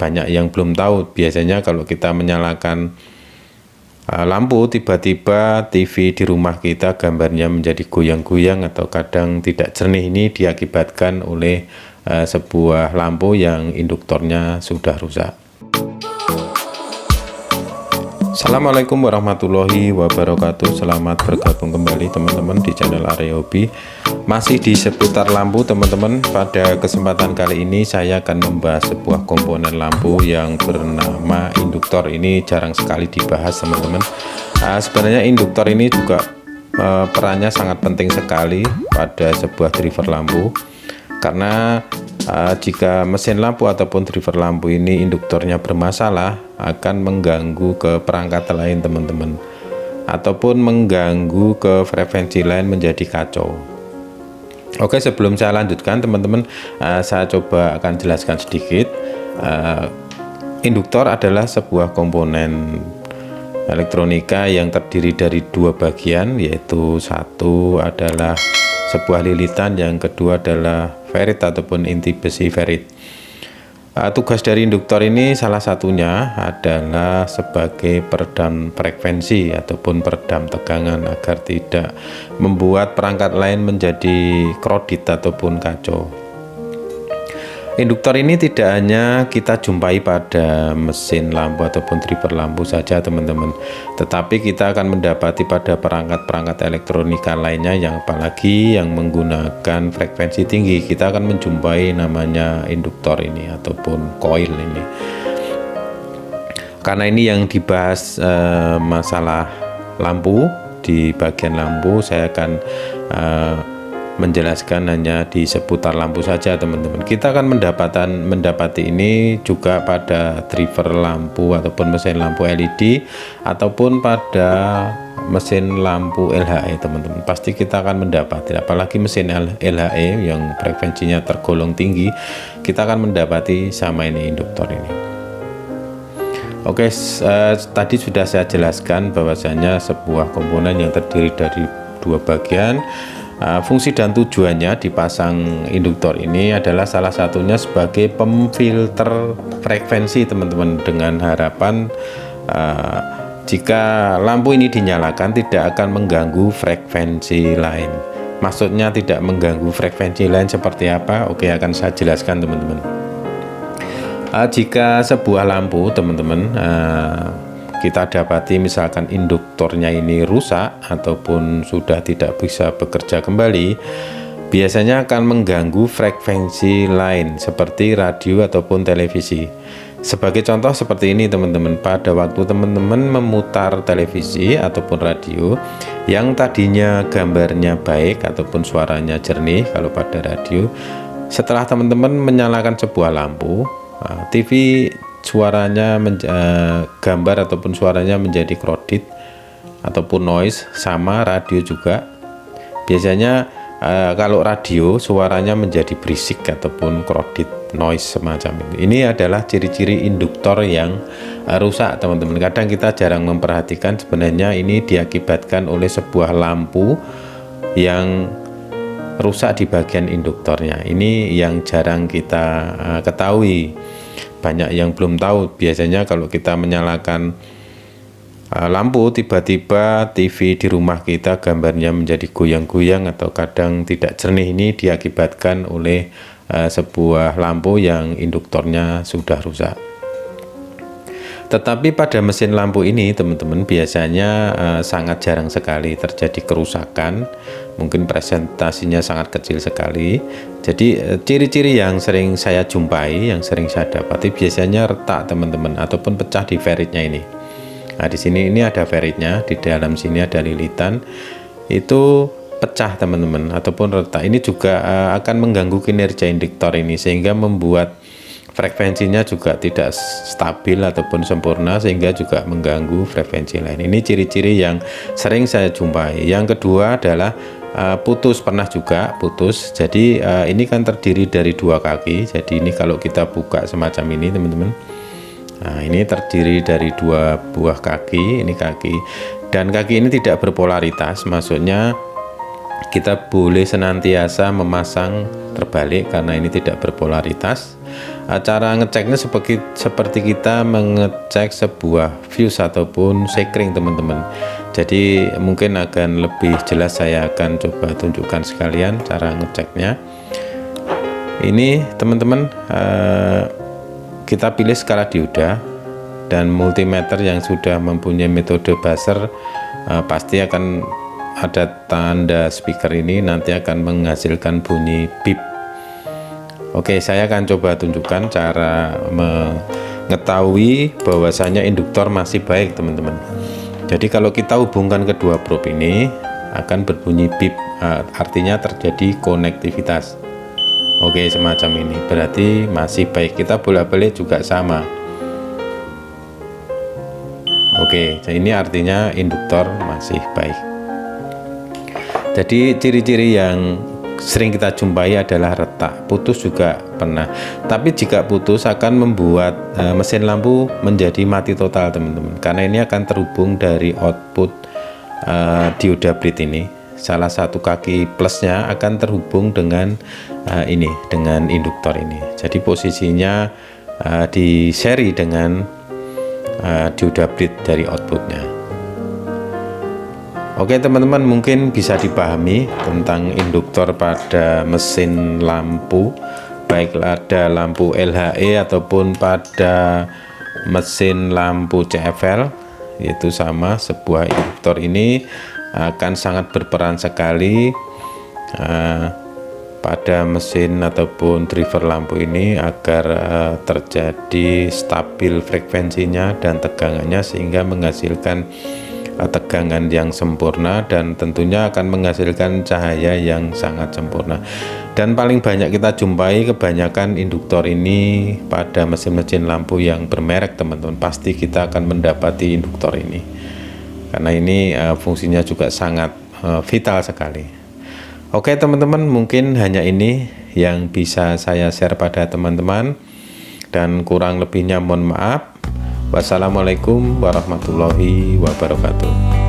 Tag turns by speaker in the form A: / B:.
A: banyak yang belum tahu. Biasanya kalau kita menyalakan lampu, tiba-tiba TV di rumah kita gambarnya menjadi goyang-goyang atau kadang tidak jernih. Ini diakibatkan oleh sebuah lampu yang induktornya sudah rusak. Assalamualaikum warahmatullahi wabarakatuh. Selamat bergabung kembali teman-teman di channel Area Hobi. Masih di seputar lampu teman-teman. Pada kesempatan kali ini saya akan membahas sebuah komponen lampu yang bernama induktor. Ini jarang sekali dibahas teman-teman. Sebenarnya induktor ini juga perannya sangat penting sekali pada sebuah driver lampu, karena jika mesin lampu ataupun driver lampu ini induktornya bermasalah, akan mengganggu ke perangkat lain teman-teman, ataupun mengganggu ke frekuensi lain menjadi kacau. Oke, sebelum saya lanjutkan teman-teman, saya coba akan jelaskan sedikit. Induktor adalah sebuah komponen elektronika yang terdiri dari dua bagian, yaitu satu adalah sebuah lilitan, yang kedua adalah ferrit ataupun inti besi ferrit. Tugas dari induktor ini salah satunya adalah sebagai peredam frekuensi ataupun peredam tegangan agar tidak membuat perangkat lain menjadi krodit ataupun kacau. Induktor ini tidak hanya kita jumpai pada mesin lampu ataupun driver lampu saja teman-teman, tetapi kita akan mendapati pada perangkat-perangkat elektronika lainnya, yang apalagi yang menggunakan frekuensi tinggi, kita akan menjumpai namanya induktor ini ataupun coil ini. Karena ini yang dibahas masalah lampu, di bagian lampu saya akan menjelaskan hanya di seputar lampu saja teman-teman. Kita akan mendapati ini juga pada driver lampu ataupun mesin lampu LED ataupun pada mesin lampu LHE teman-teman. Pasti kita akan mendapati, apalagi mesin LHE yang frekuensinya tergolong tinggi, kita akan mendapati sama ini induktor ini. Oke, tadi sudah saya jelaskan bahwasanya sebuah komponen yang terdiri dari dua bagian. Fungsi dan tujuannya dipasang induktor ini adalah salah satunya sebagai pemfilter frekuensi teman-teman, dengan harapan jika lampu ini dinyalakan tidak akan mengganggu frekuensi lain. Maksudnya tidak mengganggu frekuensi lain seperti apa? Oke, akan saya jelaskan teman-teman. Jika sebuah lampu teman-teman kita dapati misalkan induktornya ini rusak ataupun sudah tidak bisa bekerja kembali, biasanya akan mengganggu frekuensi lain seperti radio ataupun televisi. Sebagai contoh seperti ini teman-teman, pada waktu teman-teman memutar televisi ataupun radio yang tadinya gambarnya baik ataupun suaranya jernih kalau pada radio, setelah teman-teman menyalakan sebuah lampu, TV suaranya gambar ataupun suaranya menjadi krodit ataupun noise, sama radio juga. Biasanya kalau radio suaranya menjadi berisik ataupun krodit, noise semacam itu. Ini adalah ciri-ciri induktor yang rusak teman-teman. Kadang kita jarang memperhatikan, sebenarnya ini diakibatkan oleh sebuah lampu yang rusak di bagian induktornya. Ini yang jarang kita ketahui. Banyak yang belum tahu. Biasanya kalau kita menyalakan lampu, tiba-tiba TV di rumah kita gambarnya menjadi goyang-goyang atau kadang tidak jernih. Ini diakibatkan oleh sebuah lampu yang induktornya sudah rusak. Tetapi pada mesin lampu ini teman-teman biasanya sangat jarang sekali terjadi kerusakan, mungkin presentasinya sangat kecil sekali. Jadi ciri-ciri yang sering saya jumpai, yang sering saya dapati, biasanya retak teman-teman ataupun pecah di ferritnya ini. Nah, di sini ini ada ferritnya, di dalam sini ada lilitan, itu pecah teman-teman ataupun retak. Ini juga akan mengganggu kinerja induktor ini sehingga membuat frekuensinya juga tidak stabil ataupun sempurna, sehingga juga mengganggu frekuensi lain. Ini ciri-ciri yang sering saya jumpai. Yang kedua adalah putus, pernah juga putus. Jadi ini kan terdiri dari dua kaki. Jadi ini kalau kita buka semacam ini teman-teman, nah ini terdiri dari dua buah kaki. Ini kaki, dan kaki ini tidak berpolaritas, maksudnya kita boleh senantiasa memasang terbalik karena ini tidak berpolaritas. Cara ngeceknya seperti kita mengecek sebuah fuse ataupun sekring teman-teman. Jadi mungkin akan lebih jelas, saya akan coba tunjukkan sekalian cara ngeceknya. Ini teman-teman, kita pilih skala dioda dan multimeter yang sudah mempunyai metode buzzer, pasti akan ada tanda speaker ini, nanti akan menghasilkan bunyi beep. Oke, saya akan coba tunjukkan cara mengetahui bahwasanya induktor masih baik teman-teman. Jadi kalau kita hubungkan kedua probe ini akan berbunyi beep, artinya terjadi konektivitas. Oke, semacam ini berarti masih baik. Kita bolak-balik juga sama. Oke, ini artinya induktor masih baik. Jadi ciri-ciri yang sering kita jumpai adalah retak, putus juga pernah. Tapi jika putus akan membuat mesin lampu menjadi mati total teman-teman, karena ini akan terhubung dari output dioda bleed ini. Salah satu kaki plusnya akan terhubung dengan ini, dengan induktor ini. Jadi posisinya di seri dengan dioda bleed dari outputnya. Oke teman-teman, mungkin bisa dipahami tentang induktor pada mesin lampu, baik ada lampu LHE ataupun pada mesin lampu CFL, yaitu sama. Sebuah induktor ini akan sangat berperan sekali pada mesin ataupun driver lampu ini agar terjadi stabil frekuensinya dan tegangannya, sehingga menghasilkan tegangan yang sempurna dan tentunya akan menghasilkan cahaya yang sangat sempurna. Dan paling banyak kita jumpai kebanyakan induktor ini pada mesin-mesin lampu yang bermerek teman-teman. Pasti kita akan mendapati induktor ini, karena ini fungsinya juga sangat vital sekali. Oke teman-teman, mungkin hanya ini yang bisa saya share pada teman-teman, dan kurang lebihnya mohon maaf. Wassalamualaikum warahmatullahi wabarakatuh.